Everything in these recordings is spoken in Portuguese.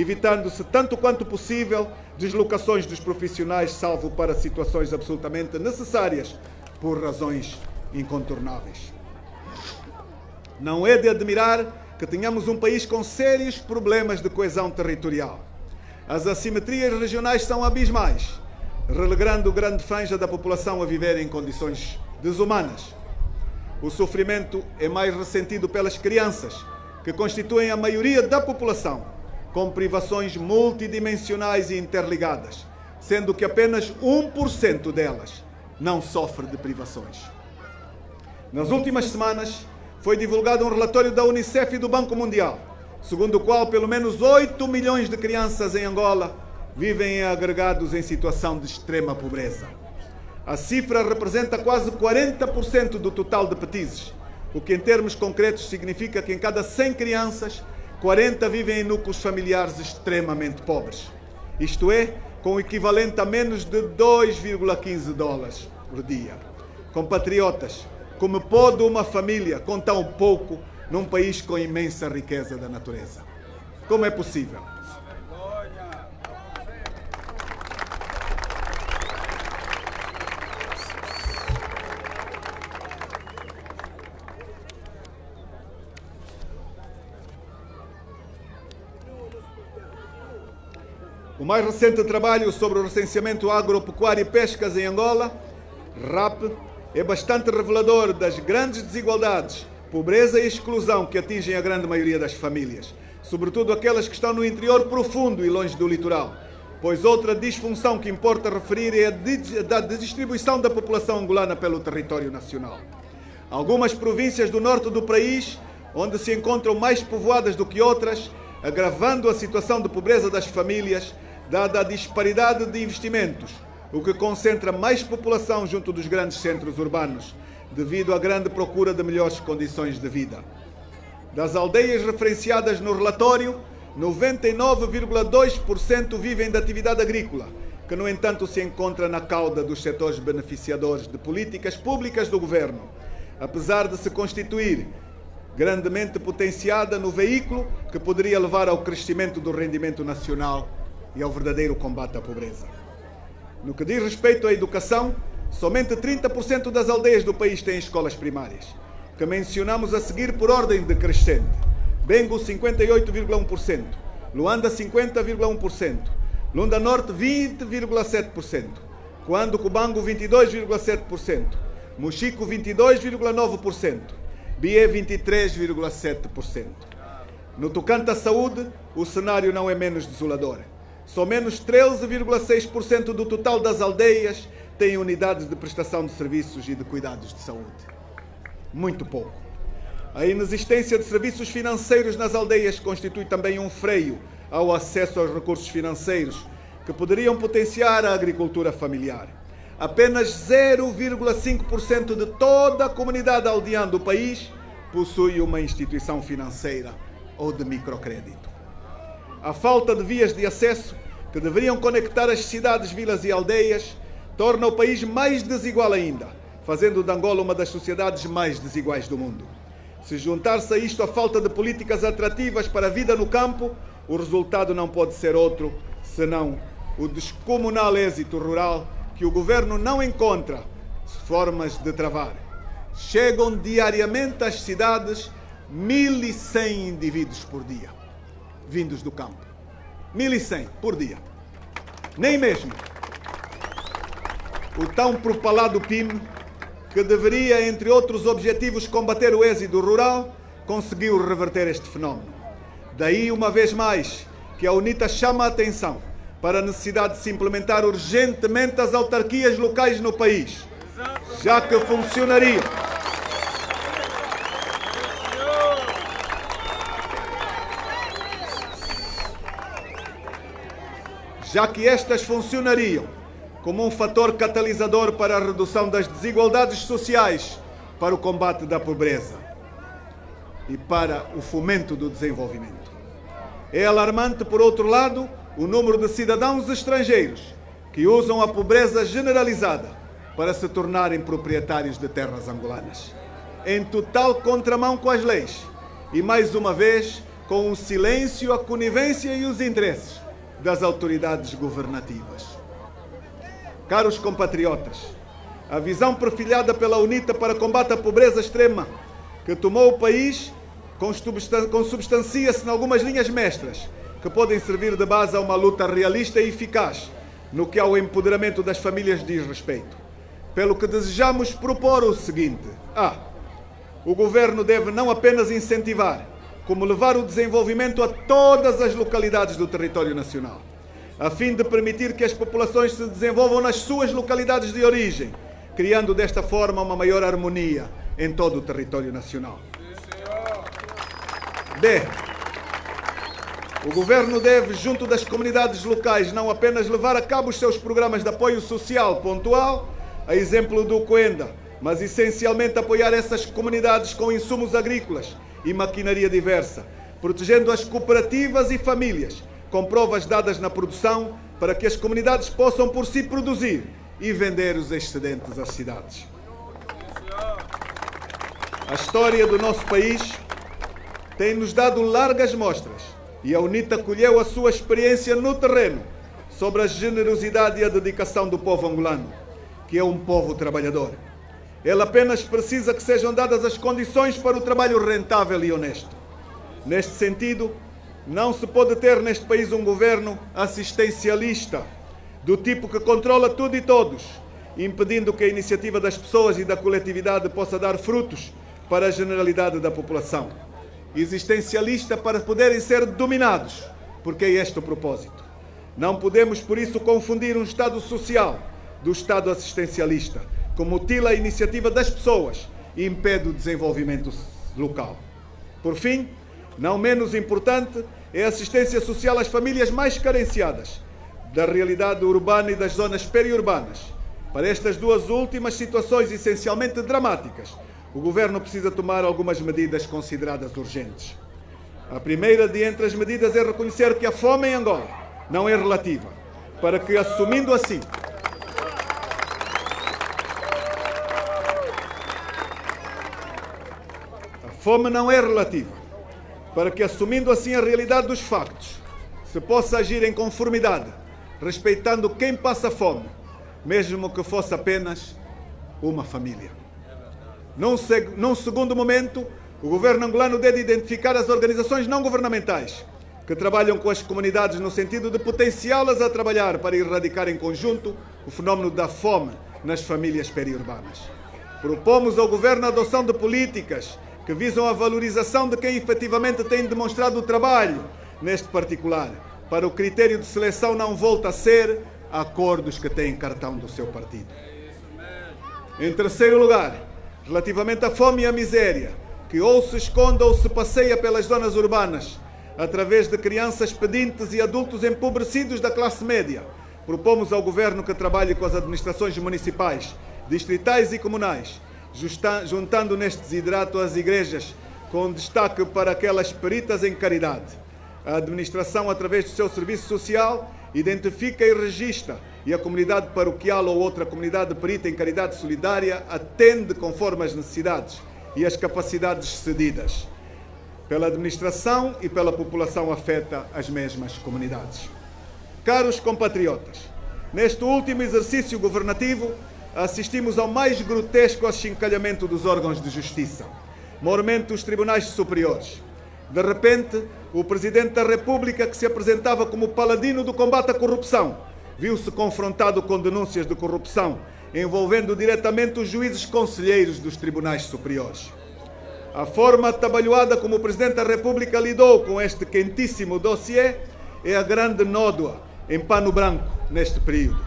evitando-se tanto quanto possível deslocações dos profissionais, salvo para situações absolutamente necessárias por razões incontornáveis. Não é de admirar que tenhamos um país com sérios problemas de coesão territorial. As assimetrias regionais são abismais, relegando grande franja da população a viver em condições desumanas. O sofrimento é mais ressentido pelas crianças, que constituem a maioria da população, com privações multidimensionais e interligadas, sendo que apenas 1% delas não sofre de privações. Nas últimas semanas, foi divulgado um relatório da Unicef e do Banco Mundial, segundo o qual pelo menos 8 milhões de crianças em Angola vivem agregados em situação de extrema pobreza. A cifra representa quase 40% do total de petizes, o que em termos concretos significa que em cada 100 crianças, 40 vivem em núcleos familiares extremamente pobres. Isto é, com o equivalente a menos de $2,15 por dia. Compatriotas, como pode uma família com tão pouco num país com imensa riqueza da natureza? Como é possível? O mais recente trabalho sobre o recenseamento agropecuário e pescas em Angola, RAP, é bastante revelador das grandes desigualdades, pobreza e exclusão que atingem a grande maioria das famílias, sobretudo aquelas que estão no interior profundo e longe do litoral, pois outra disfunção que importa referir é a distribuição da população angolana pelo território nacional. Algumas províncias do norte do país, onde se encontram mais povoadas do que outras, agravando a situação de pobreza das famílias, dada a disparidade de investimentos, o que concentra mais população junto dos grandes centros urbanos, devido à grande procura de melhores condições de vida. Das aldeias referenciadas no relatório, 99,2% vivem da atividade agrícola, que no entanto se encontra na cauda dos setores beneficiadores de políticas públicas do governo, apesar de se constituir grandemente potenciada no veículo que poderia levar ao crescimento do rendimento nacional e ao verdadeiro combate à pobreza. No que diz respeito à educação, somente 30% das aldeias do país têm escolas primárias, que mencionamos a seguir por ordem decrescente. Bengo 58,1%, Luanda 50,1%, Lunda Norte 20,7%, Coando Cubango 22,7%, Mochico 22,9%, Bié 23,7%. No tocante à saúde, o cenário não é menos desolador. Só menos 13,6% do total das aldeias têm unidades de prestação de serviços e de cuidados de saúde. Muito pouco. A inexistência de serviços financeiros nas aldeias constitui também um freio ao acesso aos recursos financeiros que poderiam potenciar a agricultura familiar. Apenas 0,5% de toda a comunidade aldeã do país possui uma instituição financeira ou de microcrédito. A falta de vias de acesso que deveriam conectar as cidades, vilas e aldeias torna o país mais desigual ainda, fazendo de Angola uma das sociedades mais desiguais do mundo. Se juntar-se a isto a falta de políticas atrativas para a vida no campo, o resultado não pode ser outro senão o descomunal êxito rural que o governo não encontra formas de travar. Chegam diariamente às cidades 1.100 indivíduos por dia, vindos do campo. 1.100 por dia. Nem mesmo o tão propalado PIM, que deveria, entre outros objetivos, combater o êxodo rural, conseguiu reverter este fenómeno. Daí, uma vez mais, que a UNITA chama a atenção para a necessidade de se implementar urgentemente as autarquias locais no país, já que funcionariam estas funcionariam como um fator catalisador para a redução das desigualdades sociais, para o combate da pobreza e para o fomento do desenvolvimento. É alarmante, por outro lado, o número de cidadãos estrangeiros que usam a pobreza generalizada para se tornarem proprietários de terras angolanas, em total contramão com as leis e, mais uma vez, com o silêncio, a conivência e os interesses das autoridades governativas. Caros compatriotas, a visão perfilhada pela UNITA para combate à pobreza extrema que tomou o país consubstancia-se em algumas linhas mestras que podem servir de base a uma luta realista e eficaz no que ao empoderamento das famílias diz respeito. Pelo que desejamos propor o seguinte: o Governo deve não apenas incentivar, como levar o desenvolvimento a todas as localidades do território nacional, a fim de permitir que as populações se desenvolvam nas suas localidades de origem, criando desta forma uma maior harmonia em todo o território nacional. B. O Governo deve, junto das comunidades locais, não apenas levar a cabo os seus programas de apoio social pontual, a exemplo do Coenda, mas essencialmente apoiar essas comunidades com insumos agrícolas e maquinaria diversa, protegendo as cooperativas e famílias, com provas dadas na produção, para que as comunidades possam por si produzir e vender os excedentes às cidades. A história do nosso país tem-nos dado largas mostras e a UNITA colheu a sua experiência no terreno sobre a generosidade e a dedicação do povo angolano, que é um povo trabalhador. Ele apenas precisa que sejam dadas as condições para o trabalho rentável e honesto. Neste sentido, não se pode ter neste país um governo assistencialista, do tipo que controla tudo e todos, impedindo que a iniciativa das pessoas e da coletividade possa dar frutos para a generalidade da população. Existencialista para poderem ser dominados, porque é este o propósito. Não podemos, por isso, confundir um Estado social do Estado assistencialista, que mutila a iniciativa das pessoas e impede o desenvolvimento local. Por fim, não menos importante, é a assistência social às famílias mais carenciadas, da realidade urbana e das zonas periurbanas. Para estas duas últimas situações essencialmente dramáticas, o Governo precisa tomar algumas medidas consideradas urgentes. A primeira de entre as medidas é reconhecer que a fome em Angola não é relativa, para que, assumindo assim a realidade dos factos, se possa agir em conformidade, respeitando quem passa fome, mesmo que fosse apenas uma família. Num segundo momento, o Governo angolano deve identificar as organizações não governamentais que trabalham com as comunidades no sentido de potenciá-las a trabalhar para erradicar em conjunto o fenómeno da fome nas famílias periurbanas. Propomos ao Governo a adoção de políticas que visam a valorização de quem efetivamente tem demonstrado o trabalho neste particular, para o critério de seleção não volta a ser acordos que têm cartão do seu partido. Em terceiro lugar, relativamente à fome e à miséria, que ou se esconde ou se passeia pelas zonas urbanas, através de crianças pedintes e adultos empobrecidos da classe média, propomos ao Governo que trabalhe com as administrações municipais, distritais e comunais, juntando neste desidrato as igrejas, com destaque para aquelas peritas em caridade. A administração, através do seu serviço social, identifica e registra, e a comunidade paroquial ou outra comunidade perita em caridade solidária atende conforme as necessidades e as capacidades cedidas pela administração e pela população afeta as mesmas comunidades. Caros compatriotas, neste último exercício governativo, assistimos ao mais grotesco achincalhamento dos órgãos de justiça, mormente os tribunais superiores. De repente, o Presidente da República, que se apresentava como paladino do combate à corrupção, viu-se confrontado com denúncias de corrupção, envolvendo diretamente os juízes conselheiros dos tribunais superiores. A forma atabalhoada como o Presidente da República lidou com este quentíssimo dossiê é a grande nódoa em pano branco neste período.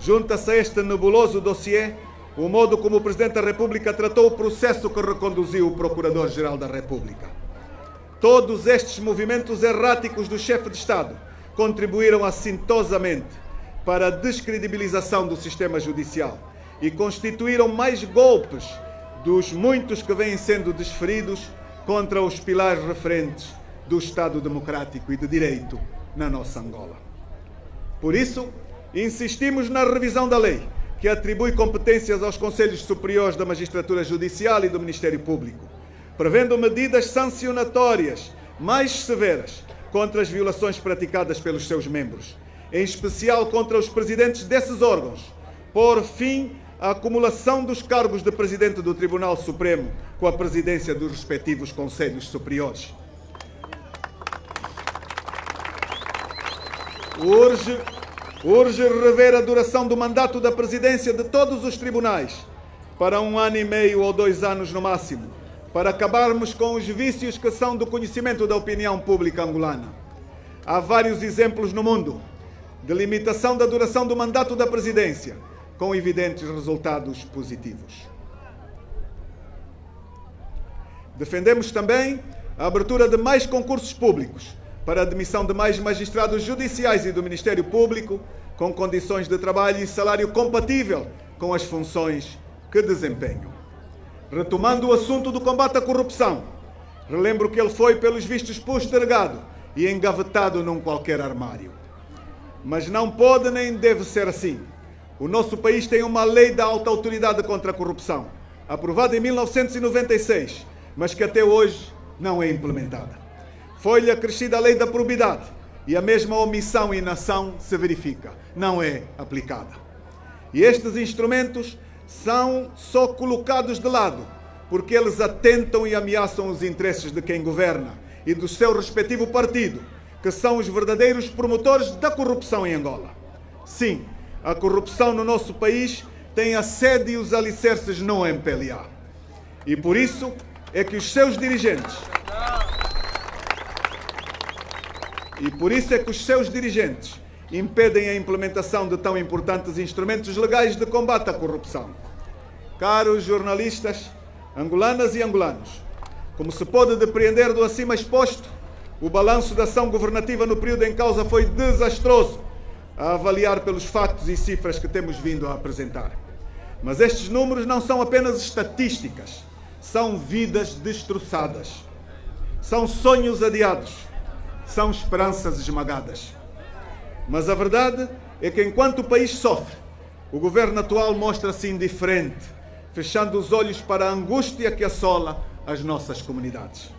Junta-se a este nebuloso dossiê o modo como o Presidente da República tratou o processo que reconduziu o Procurador-Geral da República. Todos estes movimentos erráticos do chefe de Estado contribuíram assintosamente para a descredibilização do sistema judicial e constituíram mais golpes dos muitos que vêm sendo desferidos contra os pilares referentes do Estado democrático e de direito na nossa Angola. Por isso, insistimos na revisão da lei, que atribui competências aos Conselhos Superiores da Magistratura Judicial e do Ministério Público, prevendo medidas sancionatórias mais severas contra as violações praticadas pelos seus membros, em especial contra os presidentes desses órgãos, por fim à acumulação dos cargos de presidente do Tribunal Supremo com a presidência dos respectivos conselhos superiores. Urge rever a duração do mandato da presidência de todos os tribunais para 1 ano e meio ou 2 anos no máximo, para acabarmos com os vícios que são do conhecimento da opinião pública angolana. Há vários exemplos no mundo de limitação da duração do mandato da presidência, com evidentes resultados positivos. Defendemos também a abertura de mais concursos públicos para a admissão de mais magistrados judiciais e do Ministério Público, com condições de trabalho e salário compatível com as funções que desempenham. Retomando o assunto do combate à corrupção, relembro que ele foi, pelos vistos, postergado e engavetado num qualquer armário. Mas não pode nem deve ser assim. O nosso país tem uma lei da alta autoridade contra a corrupção, aprovada em 1996, mas que até hoje não é implementada. Foi-lhe acrescida a lei da probidade e a mesma omissão e inação se verifica, não é aplicada. E estes instrumentos são só colocados de lado, porque eles atentam e ameaçam os interesses de quem governa e do seu respectivo partido, que são os verdadeiros promotores da corrupção em Angola. Sim, a corrupção no nosso país tem a sede e os alicerces no MPLA. E por isso é que os seus dirigentes impedem a implementação de tão importantes instrumentos legais de combate à corrupção. Caros jornalistas, angolanas e angolanos, como se pode depreender do acima exposto, o balanço da ação governativa no período em causa foi desastroso, a avaliar pelos factos e cifras que temos vindo a apresentar. Mas estes números não são apenas estatísticas, são vidas destroçadas, são sonhos adiados, são esperanças esmagadas. Mas a verdade é que enquanto o país sofre, o governo atual mostra-se indiferente, fechando os olhos para a angústia que assola as nossas comunidades.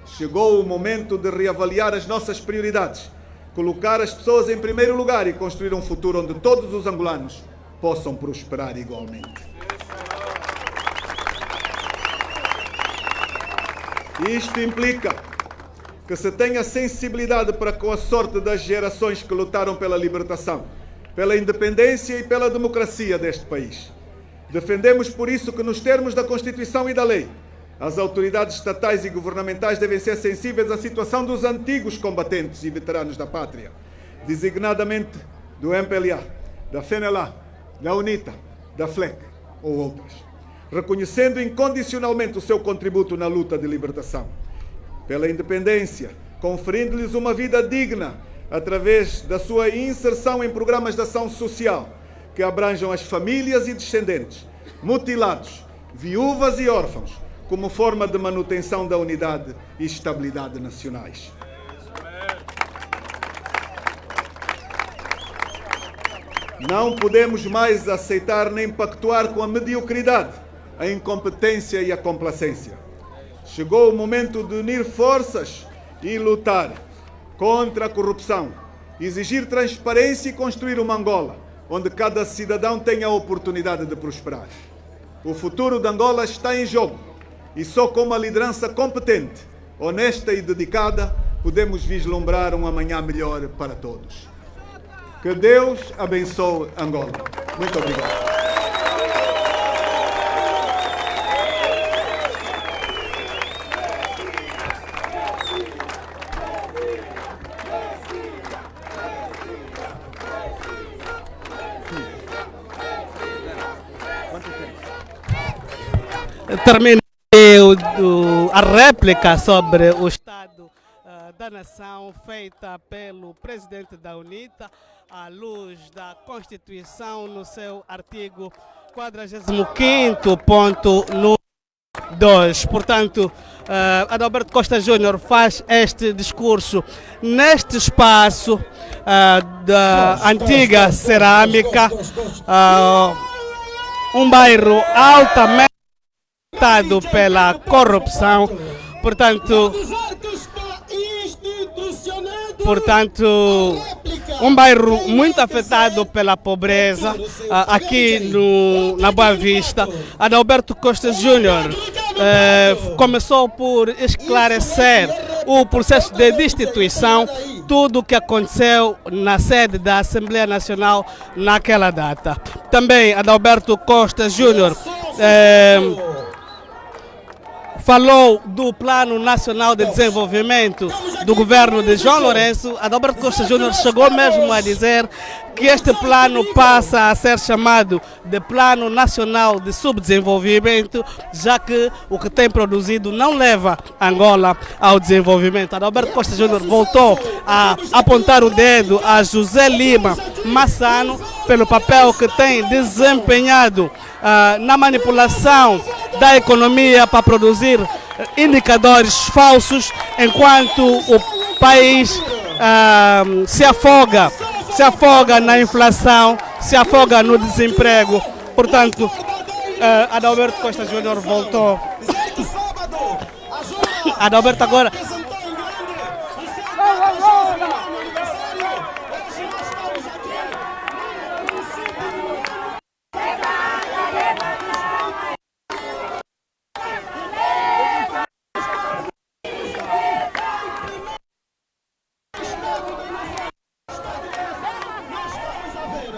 Chegou o momento de reavaliar as nossas prioridades, colocar as pessoas em primeiro lugar e construir um futuro onde todos os angolanos possam prosperar igualmente. Isto implica que se tenha sensibilidade para com a sorte das gerações que lutaram pela libertação, pela independência e pela democracia deste país. Defendemos por isso que, nos termos da Constituição e da lei, as autoridades estatais e governamentais devem ser sensíveis à situação dos antigos combatentes e veteranos da pátria, designadamente do MPLA, da FENELA, da UNITA, da FLEC ou outras, reconhecendo incondicionalmente o seu contributo na luta de libertação, pela independência, conferindo-lhes uma vida digna através da sua inserção em programas de ação social que abranjam as famílias e descendentes, mutilados, viúvas e órfãos, como forma de manutenção da unidade e estabilidade nacionais. Não podemos mais aceitar nem pactuar com a mediocridade, a incompetência e a complacência. Chegou o momento de unir forças e lutar contra a corrupção, exigir transparência e construir uma Angola onde cada cidadão tenha a oportunidade de prosperar. O futuro de Angola está em jogo e só com uma liderança competente, honesta e dedicada podemos vislumbrar um amanhã melhor para todos. Que Deus abençoe Angola. Muito obrigado. Termina a réplica sobre o Estado da Nação feita pelo presidente da UNITA à luz da Constituição no seu artigo 45.2. Portanto, Adalberto Costa Júnior faz este discurso neste espaço da antiga cerâmica, um bairro altamente pela corrupção. Portanto, portanto, um bairro muito afetado pela pobreza, aqui na Boa Vista. Adalberto Costa Júnior começou por esclarecer o processo de destituição, tudo o que aconteceu na sede da Assembleia Nacional naquela data. Também Adalberto Costa Júnior falou do Plano Nacional de Desenvolvimento do governo de João Lourenço. Adalberto Costa Júnior chegou mesmo a dizer que este plano passa a ser chamado de Plano Nacional de Subdesenvolvimento, já que o que tem produzido não leva Angola ao desenvolvimento. Adalberto Costa Júnior voltou a apontar o dedo a José Lima Massano pelo papel que tem desempenhado na manipulação da economia para produzir indicadores falsos, enquanto o país se afoga na inflação, se afoga no desemprego. Portanto, Adalberto Costa Júnior voltou. Adalberto agora.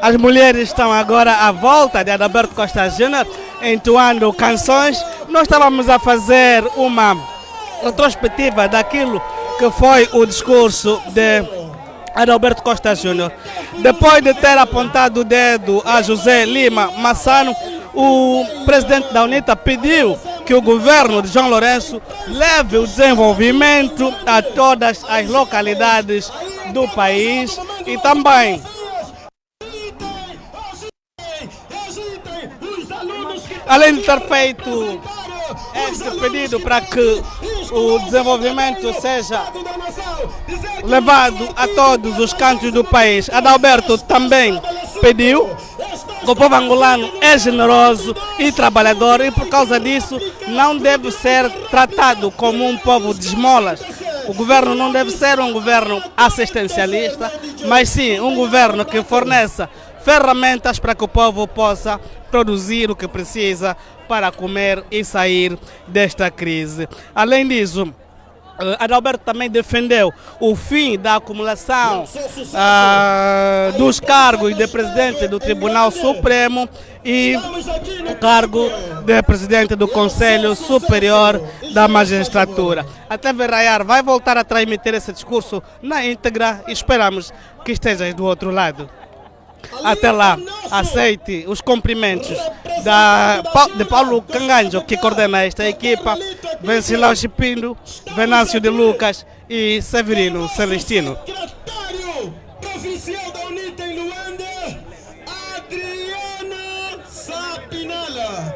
As mulheres estão agora à volta de Adalberto Costa Júnior, entoando canções. Nós estávamos a fazer uma retrospectiva daquilo que foi o discurso de Adalberto Costa Júnior. Depois de ter apontado o dedo a José Lima Massano, o presidente da UNITA pediu que o governo de João Lourenço leve o desenvolvimento a todas as localidades do país e também além de ter feito este pedido para que o desenvolvimento seja levado a todos os cantos do país, Adalberto também pediu que o povo angolano é generoso e trabalhador e por causa disso não deve ser tratado como um povo de esmolas. O governo não deve ser um governo assistencialista, mas sim um governo que forneça ferramentas para que o povo possa produzir o que precisa para comer e sair desta crise. Além disso, Adalberto também defendeu o fim da acumulação dos cargos de presidente do Tribunal Supremo e o cargo de presidente do Conselho Superior da Magistratura. A TV Raiar vai voltar a transmitir esse discurso na íntegra e esperamos que estejas do outro lado. Até lá, aceite os cumprimentos de Paulo Canganjo, que coordena esta equipa, Vencilão Chipindo, Venâncio de Lucas e Severino Celestino. Secretário Provincial da UNITA em Luanda, Adriana Sapinala.